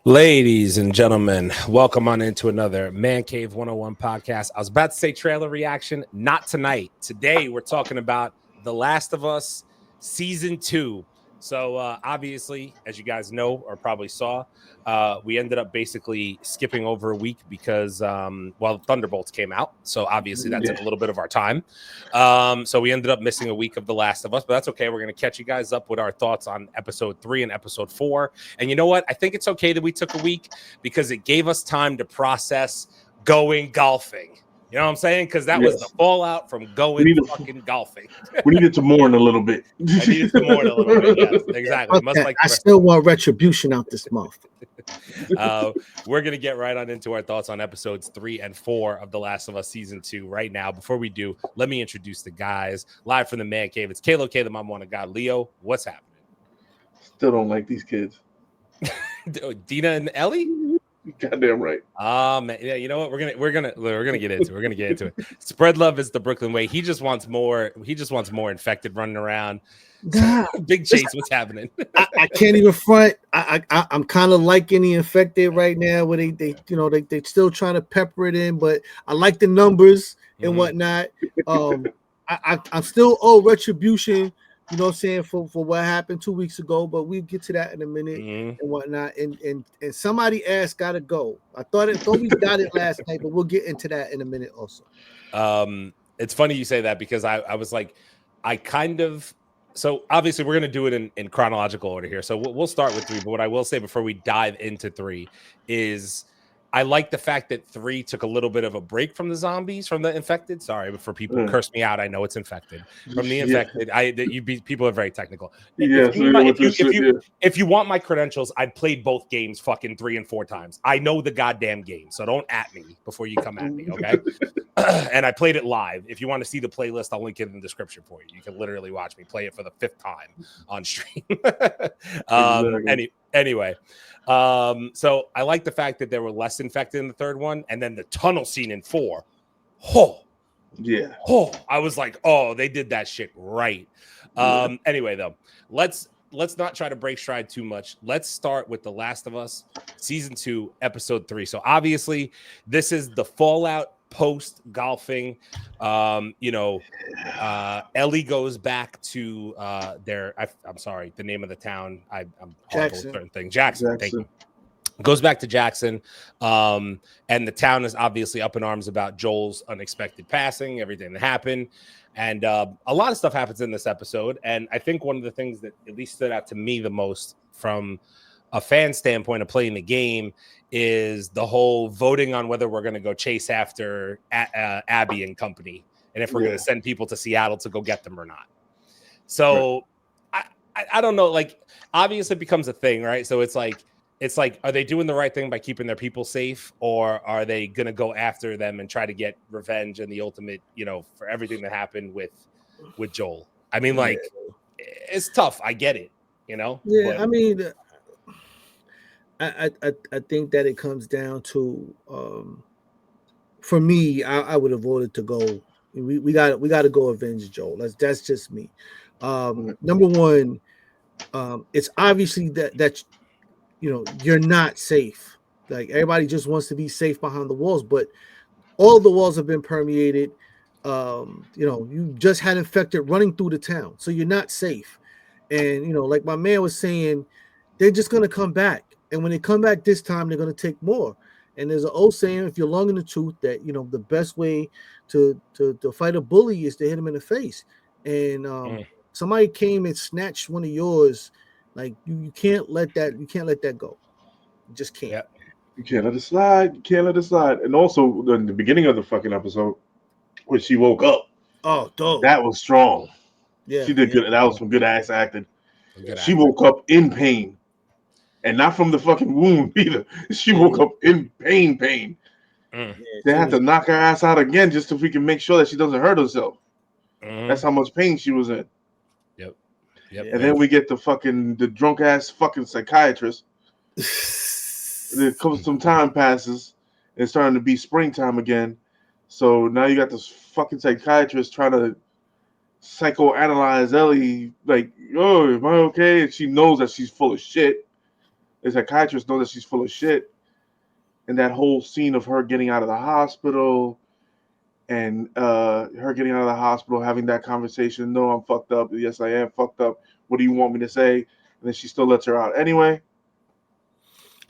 Ladies and gentlemen, welcome on into another Mancave101 podcast. I was about to say trailer reaction, not tonight. Today, we're talking about The Last of Us Season 2. So, obviously, as you guys know or probably saw, we ended up basically skipping over a week because, Thunderbolts came out. So, obviously, that took a little bit of our time. So, we ended up missing a week of The Last of Us, but that's okay. We're going to catch you guys up with our thoughts on episode 3 and episode 4. And you know what? I think it's okay that we took a week because it gave us time to process going golfing. You know what I'm saying? Because that was the fallout from going fucking golfing. We needed to mourn a little bit. I needed to mourn a little bit. Yes, exactly. Okay, I still want retribution out this month. We're going to get right on into our thoughts on episodes 3 and 4 of The Last of Us Season 2 right now. Before we do, let me introduce the guys live from the Man Cave. It's Kalo K, the Mama Wanna God. Leo, what's happening? Still don't like these kids. Dina and Ellie? Goddamn right. Man, yeah, you know what? We're gonna get into it. Spread love is the Brooklyn way. He just wants more infected running around. Big Chase, what's happening? I can't even front. I'm kind of liking the infected right now, where they still trying to pepper it in, but I like the numbers and whatnot. I'm still retribution. You know what I'm saying, for what happened 2 weeks ago, but we'll get to that in a minute and whatnot. And somebody ass gotta go. I thought we got it last night, but we'll get into that in a minute also. It's funny you say that because I was like, so obviously we're gonna do it in chronological order here. So we'll start with 3, but what I will say before we dive into 3 is I like the fact that 3 took a little bit of a break from the zombies, from the infected. Sorry, but for people who curse me out, I know it's infected. From the infected, people are very technical. If you want my credentials, I played both games fucking 3 and 4 times. I know the goddamn game, so don't at me before you come at me, okay? And I played it live. If you want to see the playlist, I'll link it in the description for you. You can literally watch me play it for the 5th time on stream. Anyway. So I like the fact that there were less infected in the 3rd one, and then the tunnel scene in 4. I was like, they did that shit right. Anyway, though, let's not try to break stride too much. Let's start with The Last of Us Season 2, Episode 3. So obviously, this is the fallout post golfing. Ellie goes back to I'm sorry, the name of the town. I'm horrible with certain things. Jackson. Thank you. Goes back to Jackson, and the town is obviously up in arms about Joel's unexpected passing, everything that happened, and a lot of stuff happens in this episode. And I think one of the things that at least stood out to me the most from a fan standpoint of playing the game is the whole voting on whether we're going to go chase after Abbie and company, and if we're going to send people to Seattle to go get them or not. So I don't know. Like, obviously it becomes a thing, right? So it's like, are they doing the right thing by keeping their people safe, or are they going to go after them and try to get revenge and the ultimate, for everything that happened with Joel? I mean, like, it's tough. I get it, Yeah, but I mean, I think that it comes down to, for me, I would have voted to go. We got to go avenge Joel. That's just me. Number one, it's obviously that you're not safe. Like, everybody just wants to be safe behind the walls, but all the walls have been permeated. You just had infected running through the town, so you're not safe. And like my man was saying, they're just gonna come back. And when they come back this time, they're going to take more. And there's an old saying, if you're long in the truth, that, the best way to fight a bully is to hit him in the face. And somebody came and snatched one of yours. Like, you can't let that go. You just can't. Yeah. You can't let it slide. And also, in the beginning of the fucking episode, when she woke up, that was strong. Yeah, she did good. That was some good ass acting. She woke up in pain. And not from the fucking wound either. She woke up in pain. They had to knock her ass out again just so we can make sure that she doesn't hurt herself. That's how much pain she was in. Yep. And then we get the drunk ass fucking psychiatrist. Some time passes. It's starting to be springtime again. So now you got this fucking psychiatrist trying to psychoanalyze Ellie. Like, am I okay? And she knows that she's full of shit. the psychiatrist know that she's full of shit. And that whole scene of her getting out of the hospital and her getting out of the hospital, having that conversation. No, I'm fucked up. Yes, I am fucked up. What do you want me to say? And then she still lets her out anyway.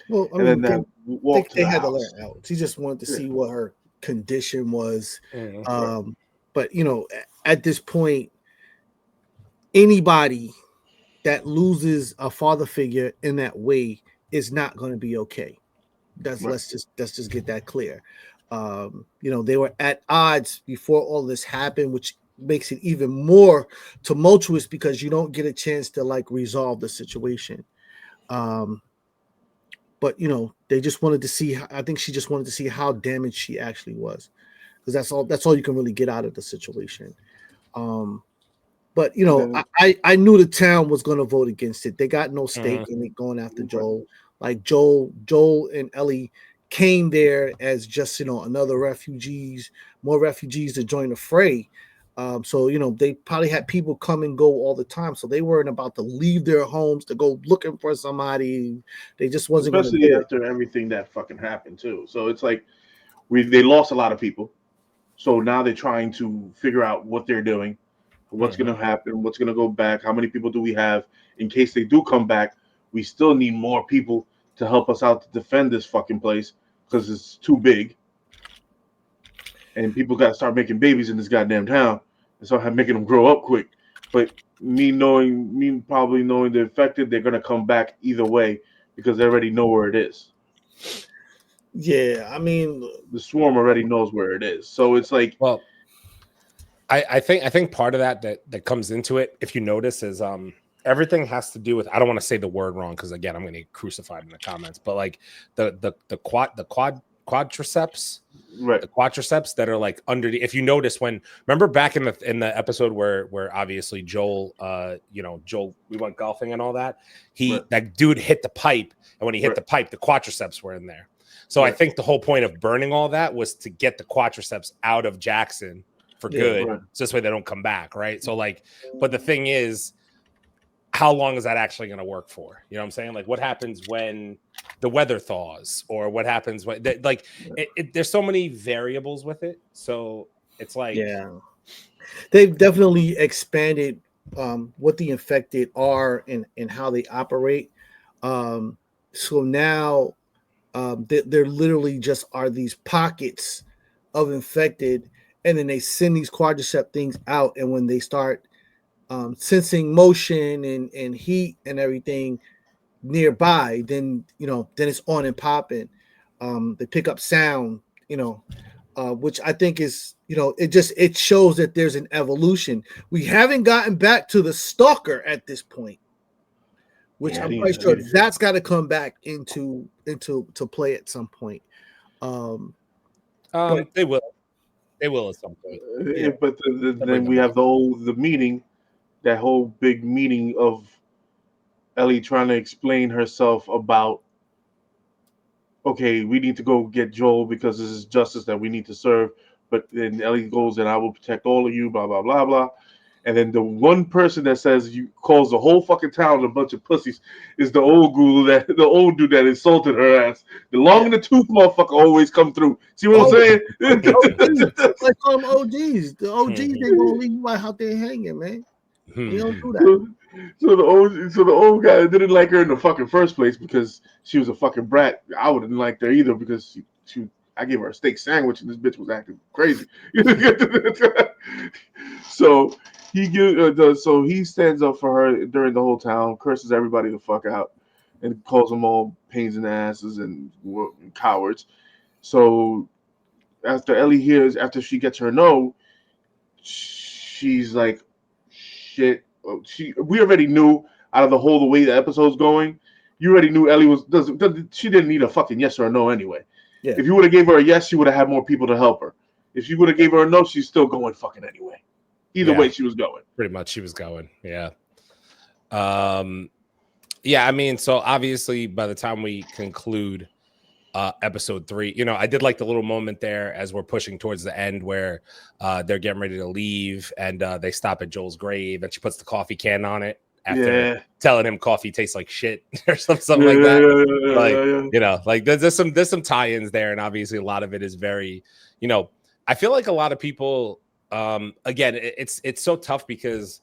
Well, I mean, they had to let her out. She just wanted to see what her condition was. But, you know, at this point, anybody that loses a father figure in that way is not going to be okay. Let's just get that clear. You know, they were at odds before all this happened, which makes it even more tumultuous because you don't get a chance to like resolve the situation. But you know, they just wanted to see. I think she just wanted to see how damaged she actually was, because that's all you can really get out of the situation. But you know, I knew the town was going to vote against it. They got no stake in it going after Joel. Like Joel and Ellie came there as just, you know, more refugees to join the fray. So, you know, they probably had people come and go all the time. So they weren't about to leave their homes to go looking for somebody. They just wasn't going to do it. After everything that fucking happened too. So it's like they lost a lot of people. So now they're trying to figure out what they're doing, what's going to happen, what's going to go back, how many people do we have in case they do come back. We still need more people to help us out to defend this fucking place because it's too big. And people got to start making babies in this goddamn town and start making them grow up quick. But me probably knowing the infected, they're going to come back either way because they already know where it is. Yeah, I mean, the swarm already knows where it is. So it's like, well, I think part of that comes into it, if you notice, is everything has to do with, I don't want to say the word wrong because again I'm going to get crucified in the comments, but like the quadriceps, right? The quadriceps that are like under the, if you notice, remember back in the episode where obviously Joel we went golfing and all that, that dude hit the pipe, and when he hit the pipe, the quadriceps were in there. So I think the whole point of burning all that was to get the quadriceps out of Jackson for good. So this way they don't come back, right? So like, but the thing is, how long is that actually going to work for? You know what I'm saying? Like, what happens when the weather thaws, or what happens when there's so many variables with it. So it's like, yeah, they've definitely expanded what the infected are and how they operate. So now there literally just are these pockets of infected, and then they send these quadriceps things out, and when they start sensing motion and heat and everything nearby, then it's on and popping. They pick up sound, which I think is, it shows that there's an evolution. We haven't gotten back to the stalker at this point, which I'm quite sure that's got to come back into play at some point. But they will at some point. Yeah. But then we have the meeting. That whole big meeting of Ellie trying to explain herself about, okay, we need to go get Joel because this is justice that we need to serve. But then Ellie goes, and I will protect all of you, blah, blah, blah, blah. And then the one person that says calls the whole fucking town a bunch of pussies is the old dude that insulted her ass. The long in the tooth motherfucker always come through. See what I'm saying? I call them OGs. The OGs, they gonna leave you out there hanging, man. You don't do that. So the old guy didn't like her in the fucking first place because she was a fucking brat. I wouldn't like her either because I gave her a steak sandwich and this bitch was acting crazy. So he stands up for her during the whole town, curses everybody the fuck out, and calls them all pains in the asses and cowards. So after she gets her no, she's like, shit. We already knew out of the way the episode's going, you already knew Ellie she didn't need a fucking yes or a no anyway. Yeah. If you would have gave her a yes, she would have had more people to help her. If you would have gave her a no, she's still going fucking anyway. Either way, she was going. Pretty much, she was going. Yeah. I mean, so obviously, by the time we conclude episode 3, I did like the little moment there as we're pushing towards the end where they're getting ready to leave, and they stop at Joel's grave, and she puts the coffee can on it, after telling him coffee tastes like shit or something like that. You know, like there's some tie-ins there, and obviously a lot of it is very, you know, I feel like a lot of people, again, it's so tough because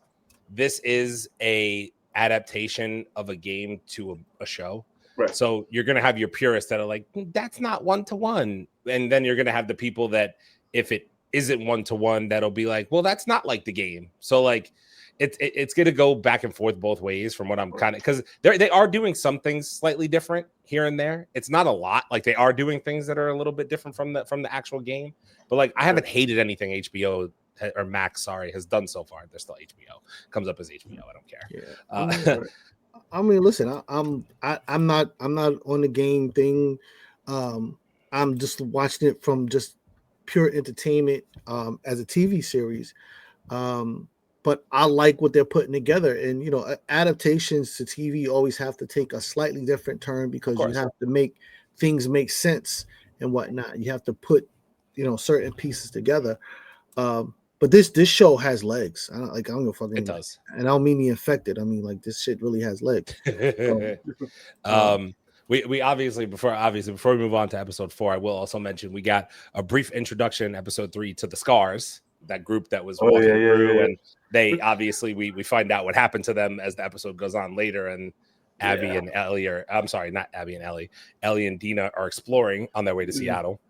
this is a adaptation of a game to a show. Right. So you're going to have your purists that are like, that's not 1-to-1. And then you're going to have the people that if it isn't 1-to-1, that'll be like, well, that's not like the game. So like it's going to go back and forth both ways from what I'm kind of, because they are doing some things slightly different here and there. It's not a lot. Like they are doing things that are a little bit different from the actual game. But like I haven't hated anything HBO or Max, sorry, has done so far. They're still HBO. Comes up as HBO. I don't care. Yeah. I mean, listen, I'm not on the game thing. I'm just watching it from just pure entertainment as a TV series. But I like what they're putting together, and you know, adaptations to TV always have to take a slightly different turn because you have to make things make sense and whatnot. You have to put, you know, certain pieces together. But this show has legs. I don't know if it does, and I don't mean the infected. I mean like this shit really has legs. We obviously before we move on to episode 4, I will also mention we got a brief introduction in episode 3 to the Scars, that group that was walking through, and they obviously we find out what happened to them as the episode goes on later, and Abbie and Ellie not Abbie and Ellie, Ellie and Dina are exploring on their way to Seattle.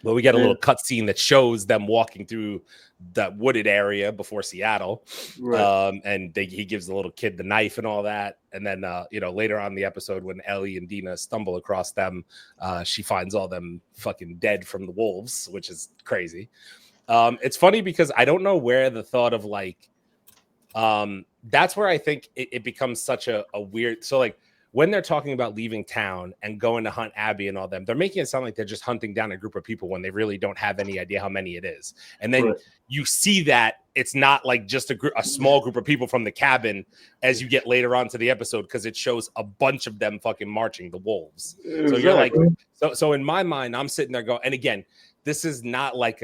But we get a little cutscene that shows them walking through that wooded area before Seattle. Right. And he gives the little kid the knife and all that. And then, you know, later on in the episode when Ellie and Dina stumble across them, she finds all them fucking dead from the wolves, which is crazy. It's funny because I don't know where the thought of like, that's where I think it becomes such a weird. So like, when they're talking about leaving town and going to hunt Abbie and all them, they're making it sound like they're just hunting down a group of people when they really don't have any idea how many it is. And then you see that it's not like just a small group of people from the cabin as you get later on to the episode, because it shows a bunch of them fucking marching the wolves. Exactly. So you're like, so in my mind, I'm sitting there going, and again, this is not like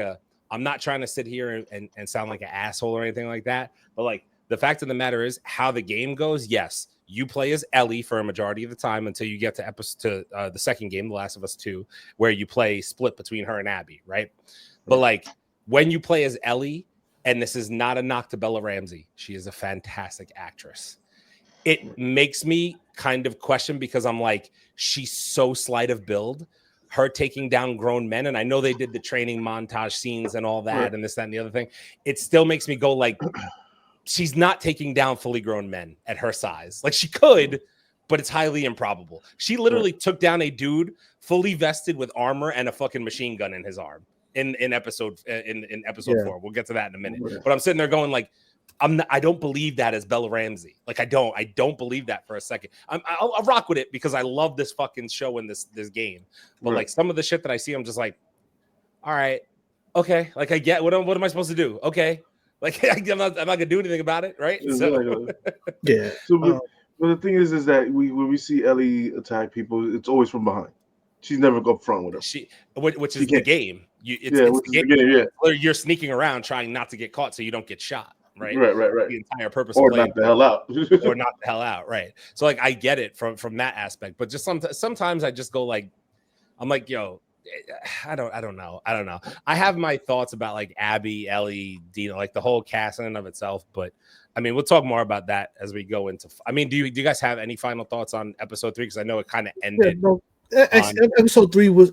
I'm not trying to sit here and sound like an asshole or anything like that. But like the fact of the matter is how the game goes. Yes. You play as Ellie for a majority of the time until you get to the second game, The Last of Us 2, where you play split between her and Abbie, right? But like when you play as Ellie, and this is not a knock to Bella Ramsey, she is a fantastic actress. It makes me kind of question because I'm like, she's so slight of build, her taking down grown men. And I know they did the training montage scenes and all that and this, that, and the other thing. It still makes me go like, she's not taking down fully grown men at her size. Like she could, but it's highly improbable. She literally took down a dude fully vested with armor and a fucking machine gun in his arm in episode 4. We'll get to that in a minute. But I'm sitting there going like, I don't believe that as Bella Ramsey. Like I don't believe that for a second. I'll rock with it because I love this fucking show and this game. But like some of the shit that I see, I'm just like, all right, okay. Like I get what am I supposed to do? Okay. Like I'm not gonna do anything about it, right? So yeah. So, but the thing is that when we see Ellie attack people, it's always from behind. She's never up front with her. Which is the game. It's the game. You're sneaking around trying not to get caught so you don't get shot, right? Right. The entire purpose, or knock the hell out, or knock the hell out, right? So like I get it from that aspect, but just sometimes I just go like, I'm like, yo. I don't know. I have my thoughts about like Abbie, Ellie, Dina, like the whole cast in and of itself. But I mean, we'll talk more about that as we go into. I mean, do you guys have any final thoughts on episode 3? Because I know it kind of ended. Episode 3 was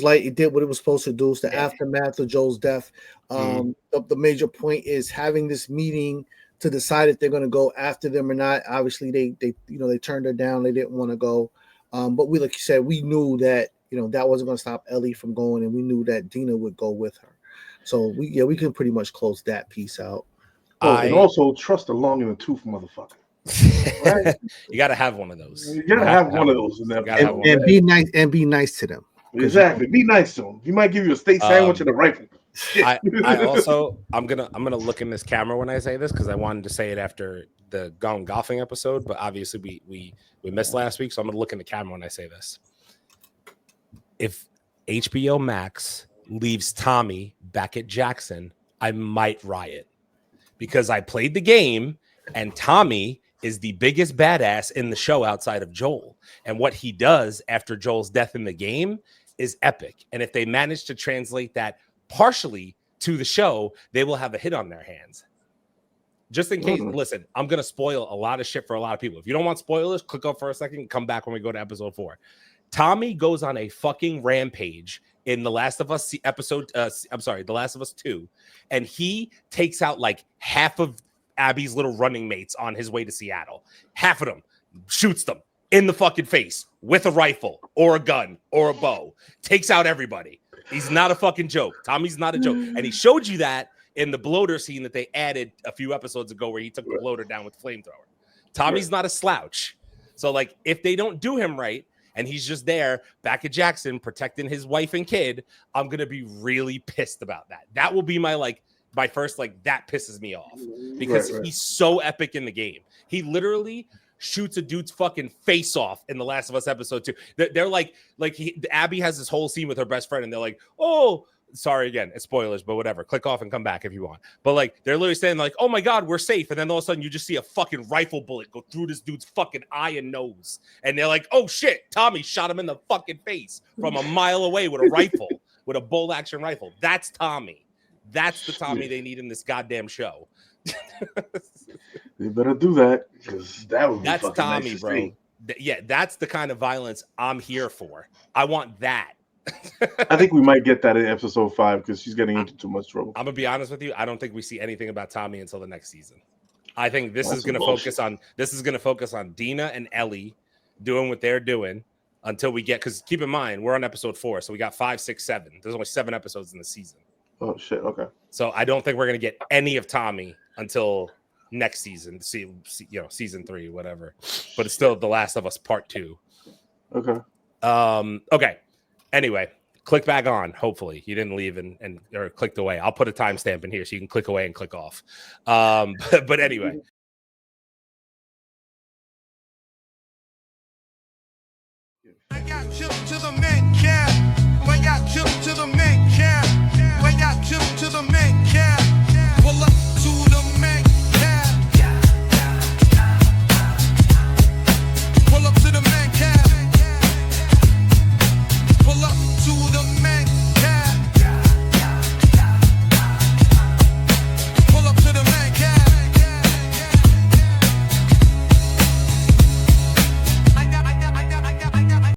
like it did what it was supposed to do. It's the aftermath of Joel's death. The major point is having this meeting to decide if they're going to go after them or not. Obviously, they turned her down. They didn't want to go. But like you said, we knew that. That wasn't going to stop Ellie from going, and we knew that Dina would go with her. So we can pretty much close that piece out. And also trust the long in the tooth, motherfucker. Right? You got to have one of those. You got to have one of those in there, and be nice and be nice to them. Exactly, be nice to them. He might give you a steak sandwich and a rifle. I also I'm gonna look in this camera when I say this because I wanted to say it after the Gone Golfing episode, but obviously we missed last week, so I'm gonna look in the camera when I say this. If HBO Max leaves Tommy back at Jackson, I might riot because I played the game and Tommy is the biggest badass in the show outside of Joel. And what he does after Joel's death in the game is epic. And if they manage to translate that partially to the show, they will have a hit on their hands. Just in case, listen, I'm going to spoil a lot of shit for a lot of people. If you don't want spoilers, click off for a second, come back when we go to episode 4. Tommy goes on a fucking rampage in The Last of Us The Last of Us 2, and he takes out like half of Abbie's little running mates on his way to Seattle. Half of them, shoots them in the fucking face with a rifle or a gun or a bow, takes out everybody. He's not a fucking joke. Tommy's not a joke. And he showed you that in the bloater scene that they added a few episodes ago where he took the bloater down with the flamethrower. Tommy's not a slouch. So, like, if they don't do him right and he's just there back at Jackson protecting his wife and kid, I'm going to be really pissed about that. That will be my first, that pisses me off because he's so epic in the game. He literally shoots a dude's fucking face off in The Last of Us episode 2. They're Abbie has this whole scene with her best friend and they're like, oh, sorry again, it's spoilers, but whatever. Click off and come back if you want. But like, they're literally saying like, oh my God, we're safe. And then all of a sudden you just see a fucking rifle bullet go through this dude's fucking eye and nose. And they're like, oh shit, Tommy shot him in the fucking face from a mile away with a rifle, with a bolt action rifle. That's Tommy. That's the Tommy they need in this goddamn show. They better do that because that's Tommy, nice, bro. Yeah, that's the kind of violence I'm here for. I want that. I think we might get that in episode 5 because she's getting into too much trouble. I'm gonna be honest with you. I don't think we see anything about Tommy until the next season. I think this is gonna focus on Dina and Ellie doing what they're doing until we get, because keep in mind we're on episode 4, so we got 5, 6, 7. There's only 7 episodes in the season. Oh shit. Okay. So I don't think we're gonna get any of Tommy until next season. Season 3, whatever. But it's still The Last of Us Part 2. Okay. Okay. Anyway, click back on. Hopefully you didn't leave and or clicked away. I'll put a timestamp in here so you can click away and click off. But anyway. I got chill to the Mancave. I got chill to the Mancave. I got chill to